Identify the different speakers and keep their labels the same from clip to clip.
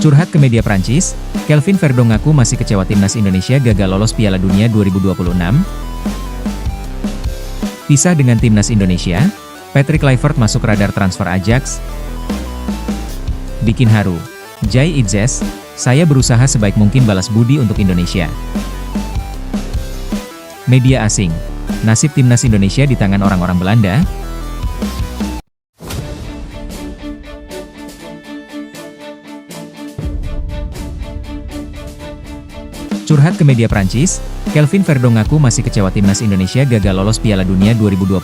Speaker 1: Curhat ke media Prancis, Kelvin Verdong ngaku masih kecewa timnas Indonesia gagal lolos Piala Dunia 2026. Pisah dengan timnas Indonesia, Patrick Kluivert masuk radar transfer Ajax. Bikin haru, Jai Itzes, saya berusaha sebaik mungkin balas budi untuk Indonesia. Media asing, nasib timnas Indonesia di tangan orang-orang Belanda. Curhat ke media Prancis, Kelvin Verdong ngaku masih kecewa timnas Indonesia gagal lolos Piala Dunia 2026.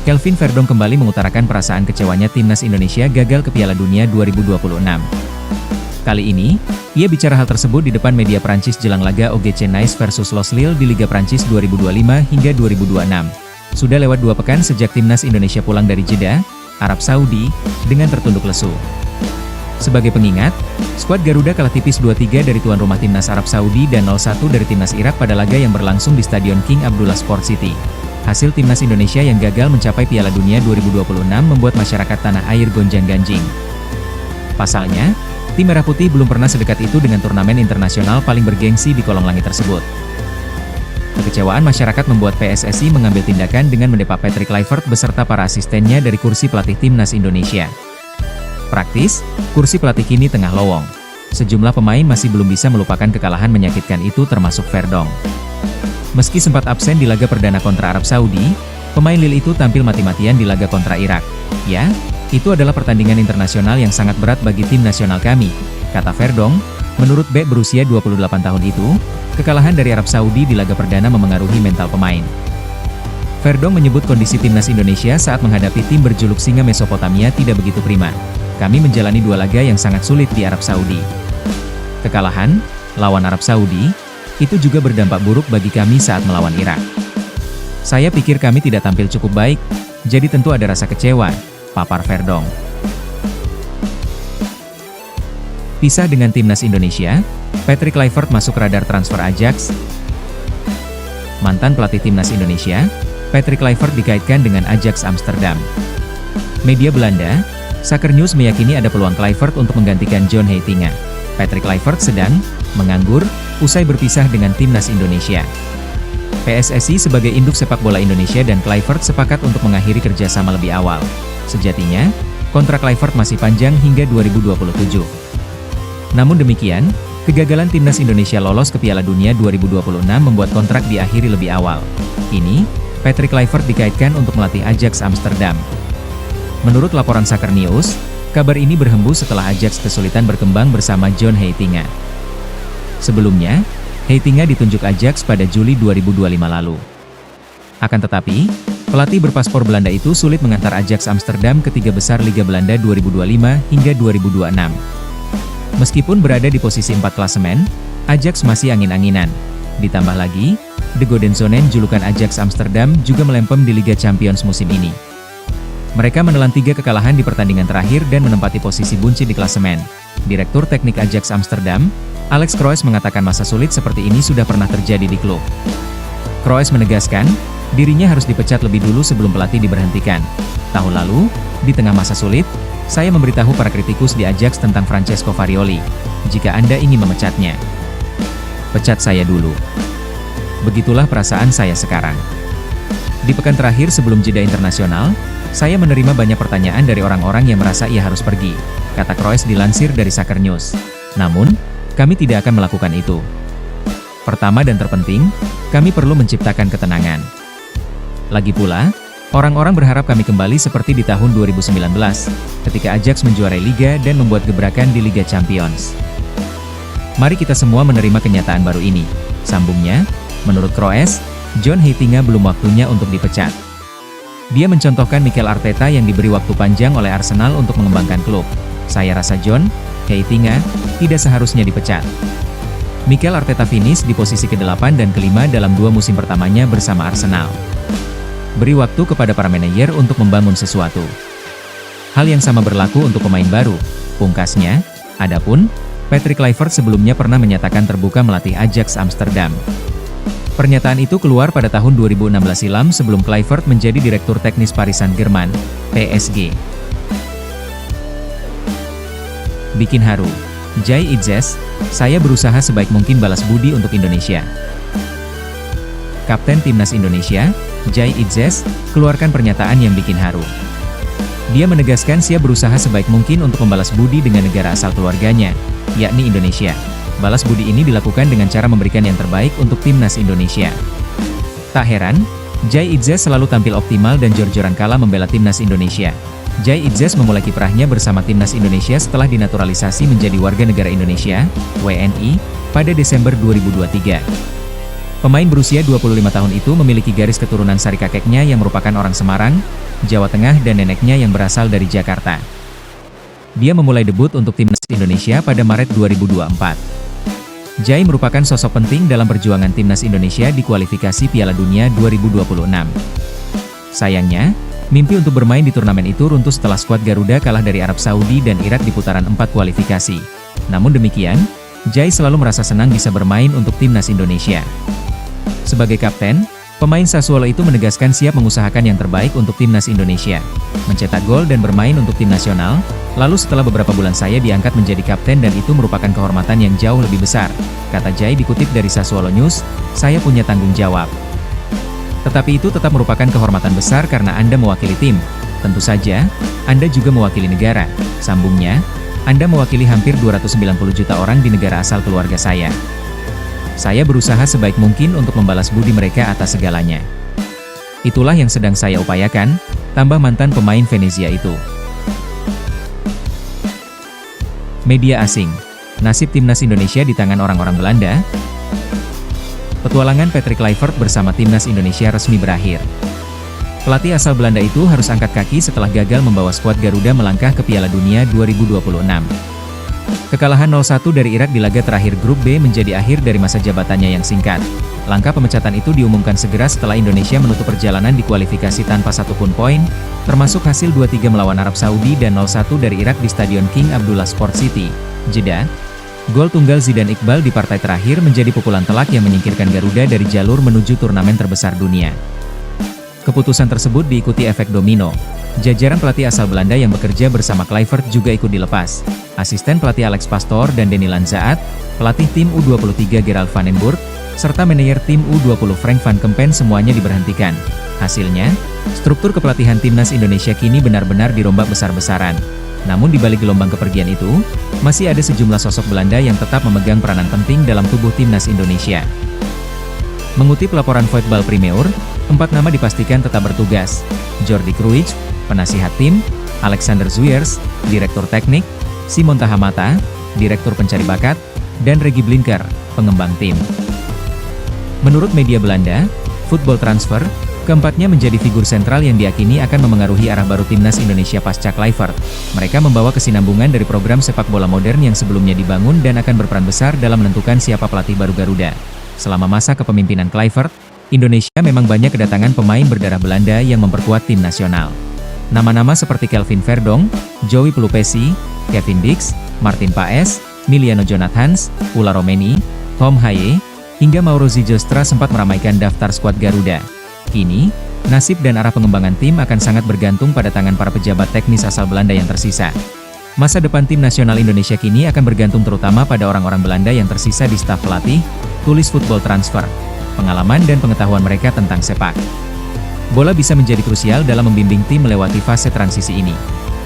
Speaker 1: Kelvin Verdong kembali mengutarakan perasaan kecewanya timnas Indonesia gagal ke Piala Dunia 2026. Kali ini, ia bicara hal tersebut di depan media Prancis jelang laga OGC Nice versus Los Lille di Liga Prancis 2025 hingga 2026. Sudah lewat 2 pekan sejak timnas Indonesia pulang dari Jeddah, Arab Saudi, dengan tertunduk lesu. Sebagai pengingat, skuad Garuda kalah tipis 2-3 dari tuan rumah timnas Arab Saudi dan 0-1 dari timnas Irak pada laga yang berlangsung di Stadion King Abdullah Sport City. Hasil timnas Indonesia yang gagal mencapai Piala Dunia 2026 membuat masyarakat tanah air gonjang-ganjing. Pasalnya, tim Merah Putih belum pernah sedekat itu dengan turnamen internasional paling bergengsi di kolong langit tersebut. Kekecewaan masyarakat membuat PSSI mengambil tindakan dengan mendepak Patrick Kluivert beserta para asistennya dari kursi pelatih timnas Indonesia. Praktis, kursi pelatih kini tengah lowong. Sejumlah pemain masih belum bisa melupakan kekalahan menyakitkan itu termasuk Verdong. Meski sempat absen di laga perdana kontra Arab Saudi, pemain Lille itu tampil mati-matian di laga kontra Irak. Ya, itu adalah pertandingan internasional yang sangat berat bagi tim nasional kami, kata Verdong. Menurut bek berusia 28 tahun itu, kekalahan dari Arab Saudi di laga perdana memengaruhi mental pemain. Verdong menyebut kondisi timnas Indonesia saat menghadapi tim berjuluk Singa Mesopotamia tidak begitu prima. Kami menjalani 2 laga yang sangat sulit di Arab Saudi. Kekalahan, lawan Arab Saudi, itu juga berdampak buruk bagi kami saat melawan Irak. Saya pikir kami tidak tampil cukup baik, jadi tentu ada rasa kecewa, papar Verdong. Pisah dengan timnas Indonesia, Patrick Kluivert masuk radar transfer Ajax. Mantan pelatih timnas Indonesia, Patrick Kluivert dikaitkan dengan Ajax Amsterdam. Media Belanda, Soccer News meyakini ada peluang Kluivert untuk menggantikan John Heitinga. Patrick Kluivert sedang menganggur usai berpisah dengan timnas Indonesia. PSSI sebagai induk sepak bola Indonesia dan Kluivert sepakat untuk mengakhiri kerjasama lebih awal. Sejatinya, kontrak Kluivert masih panjang hingga 2027. Namun demikian, kegagalan timnas Indonesia lolos ke Piala Dunia 2026 membuat kontrak diakhiri lebih awal. Kini, Patrick Kluivert dikaitkan untuk melatih Ajax Amsterdam. Menurut laporan Soccer News, kabar ini berhembus setelah Ajax kesulitan berkembang bersama John Heitinga. Sebelumnya, Heitinga ditunjuk Ajax pada Juli 2025 lalu. Akan tetapi, pelatih berpaspor Belanda itu sulit mengantar Ajax Amsterdam ke 3 besar Liga Belanda 2025 hingga 2026. Meskipun berada di posisi 4 klasemen, Ajax masih angin-anginan. Ditambah lagi, De Godenzonen julukan Ajax Amsterdam juga melempem di Liga Champions musim ini. Mereka menelan 3 kekalahan di pertandingan terakhir dan menempati posisi buncit di klasemen. Direktur teknik Ajax Amsterdam, Alex Cruyff mengatakan masa sulit seperti ini sudah pernah terjadi di klub. Cruyff menegaskan, dirinya harus dipecat lebih dulu sebelum pelatih diberhentikan. Tahun lalu, di tengah masa sulit, saya memberitahu para kritikus di Ajax tentang Francesco Farioli. Jika Anda ingin memecatnya, pecat saya dulu. Begitulah perasaan saya sekarang. Di pekan terakhir sebelum jeda internasional, saya menerima banyak pertanyaan dari orang-orang yang merasa ia harus pergi, kata Cruyff dilansir dari Soccer News. Namun, kami tidak akan melakukan itu. Pertama dan terpenting, kami perlu menciptakan ketenangan. Lagi pula, orang-orang berharap kami kembali seperti di tahun 2019, ketika Ajax menjuarai Liga dan membuat gebrakan di Liga Champions. Mari kita semua menerima kenyataan baru ini, sambungnya. Menurut Cruyff, John Heitinga belum waktunya untuk dipecat. Dia mencontohkan Mikel Arteta yang diberi waktu panjang oleh Arsenal untuk mengembangkan klub. Saya rasa John Heitinga tidak seharusnya dipecat. Mikel Arteta finish di posisi ke-8 dan ke-5 dalam 2 musim pertamanya bersama Arsenal. Beri waktu kepada para manajer untuk membangun sesuatu. Hal yang sama berlaku untuk pemain baru, pungkasnya. Adapun, Patrick Kluivert sebelumnya pernah menyatakan terbuka melatih Ajax Amsterdam. Pernyataan itu keluar pada tahun 2016 silam sebelum Kluivert menjadi direktur teknis Paris Saint-Germain, PSG. Bikin haru. Jai Itzes, saya berusaha sebaik mungkin balas budi untuk Indonesia. Kapten Timnas Indonesia, Jai Itzes, keluarkan pernyataan yang bikin haru. Dia menegaskan siap berusaha sebaik mungkin untuk membalas budi dengan negara asal keluarganya, yakni Indonesia. Balas budi ini dilakukan dengan cara memberikan yang terbaik untuk Timnas Indonesia. Tak heran, Jai Itzes selalu tampil optimal dan jor-joran kala membela Timnas Indonesia. Jai Itzes memulai kiprahnya bersama Timnas Indonesia setelah dinaturalisasi menjadi warga negara Indonesia, WNI, pada Desember 2023. Pemain berusia 25 tahun itu memiliki garis keturunan sari kakeknya yang merupakan orang Semarang, Jawa Tengah dan neneknya yang berasal dari Jakarta. Dia memulai debut untuk Timnas Indonesia pada Maret 2024. Jai merupakan sosok penting dalam perjuangan Timnas Indonesia di kualifikasi Piala Dunia 2026. Sayangnya, mimpi untuk bermain di turnamen itu runtuh setelah skuad Garuda kalah dari Arab Saudi dan Irak di putaran 4 kualifikasi. Namun demikian, Jai selalu merasa senang bisa bermain untuk Timnas Indonesia. Sebagai kapten, pemain Sassuolo itu menegaskan siap mengusahakan yang terbaik untuk Timnas Indonesia, mencetak gol dan bermain untuk tim nasional. Lalu setelah beberapa bulan saya diangkat menjadi kapten dan itu merupakan kehormatan yang jauh lebih besar, kata Jai dikutip dari Sassuolo News, saya punya tanggung jawab. Tetapi itu tetap merupakan kehormatan besar karena Anda mewakili tim. Tentu saja, Anda juga mewakili negara, sambungnya, Anda mewakili hampir 290 juta orang di negara asal keluarga saya. Saya berusaha sebaik mungkin untuk membalas budi mereka atas segalanya. Itulah yang sedang saya upayakan, tambah mantan pemain Venezia itu. Media asing. Nasib Timnas Indonesia di tangan orang-orang Belanda. Petualangan Patrick Kluivert bersama Timnas Indonesia resmi berakhir. Pelatih asal Belanda itu harus angkat kaki setelah gagal membawa skuad Garuda melangkah ke Piala Dunia 2026. Kekalahan 0-1 dari Irak di laga terakhir Grup B menjadi akhir dari masa jabatannya yang singkat. Langkah pemecatan itu diumumkan segera setelah Indonesia menutup perjalanan di kualifikasi tanpa satupun poin, termasuk hasil 2-3 melawan Arab Saudi dan 0-1 dari Irak di Stadion King Abdullah Sport City, Jeddah. Gol tunggal Zidane Iqbal di partai terakhir menjadi pukulan telak yang menyingkirkan Garuda dari jalur menuju turnamen terbesar dunia. Keputusan tersebut diikuti efek domino. Jajaran pelatih asal Belanda yang bekerja bersama Kluivert juga ikut dilepas. Asisten pelatih Alex Pastoor dan Denny Lanzaat, pelatih tim U23 Gerald van den Burg, serta manajer tim U20 Frank van Kempen semuanya diberhentikan. Hasilnya, struktur kepelatihan Timnas Indonesia kini benar-benar dirombak besar-besaran. Namun di balik gelombang kepergian itu, masih ada sejumlah sosok Belanda yang tetap memegang peranan penting dalam tubuh Timnas Indonesia. Mengutip laporan Voetbal Primeur, 4 nama dipastikan tetap bertugas. Jordi Cruijff, penasihat tim, Alexander Zuyers, direktur teknik, Simon Tahamata, direktur pencari bakat, dan Regi Blinker, pengembang tim. Menurut media Belanda, Football Transfer, keempatnya menjadi figur sentral yang diyakini akan memengaruhi arah baru Timnas Indonesia pasca Kluivert. Mereka membawa kesinambungan dari program sepak bola modern yang sebelumnya dibangun dan akan berperan besar dalam menentukan siapa pelatih baru Garuda. Selama masa kepemimpinan Kluivert, Indonesia memang banyak kedatangan pemain berdarah Belanda yang memperkuat tim nasional. Nama-nama seperti Kelvin Verdonk, Joey Pelupesi, Kevin Dix, Martin Paes, Miliano Jonathans, Ula Romeni, Tom Haye, hingga Mauro Zijostra sempat meramaikan daftar skuad Garuda. Kini, nasib dan arah pengembangan tim akan sangat bergantung pada tangan para pejabat teknis asal Belanda yang tersisa. Masa depan tim nasional Indonesia kini akan bergantung terutama pada orang-orang Belanda yang tersisa di staf pelatih, tulis Football Transfer. Pengalaman dan pengetahuan mereka tentang sepak bola bisa menjadi krusial dalam membimbing tim melewati fase transisi ini.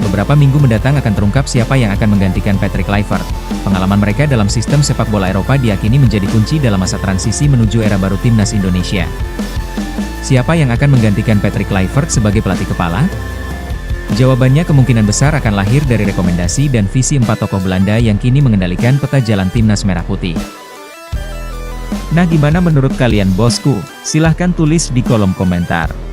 Speaker 1: Beberapa minggu mendatang akan terungkap siapa yang akan menggantikan Patrick Kluivert. Pengalaman mereka dalam sistem sepak bola Eropa diyakini menjadi kunci dalam masa transisi menuju era baru Timnas Indonesia. Siapa yang akan menggantikan Patrick Kluivert sebagai pelatih kepala? Jawabannya kemungkinan besar akan lahir dari rekomendasi dan visi 4 tokoh Belanda yang kini mengendalikan peta jalan Timnas Merah Putih. Nah, gimana menurut kalian bosku? Silahkan tulis di kolom komentar.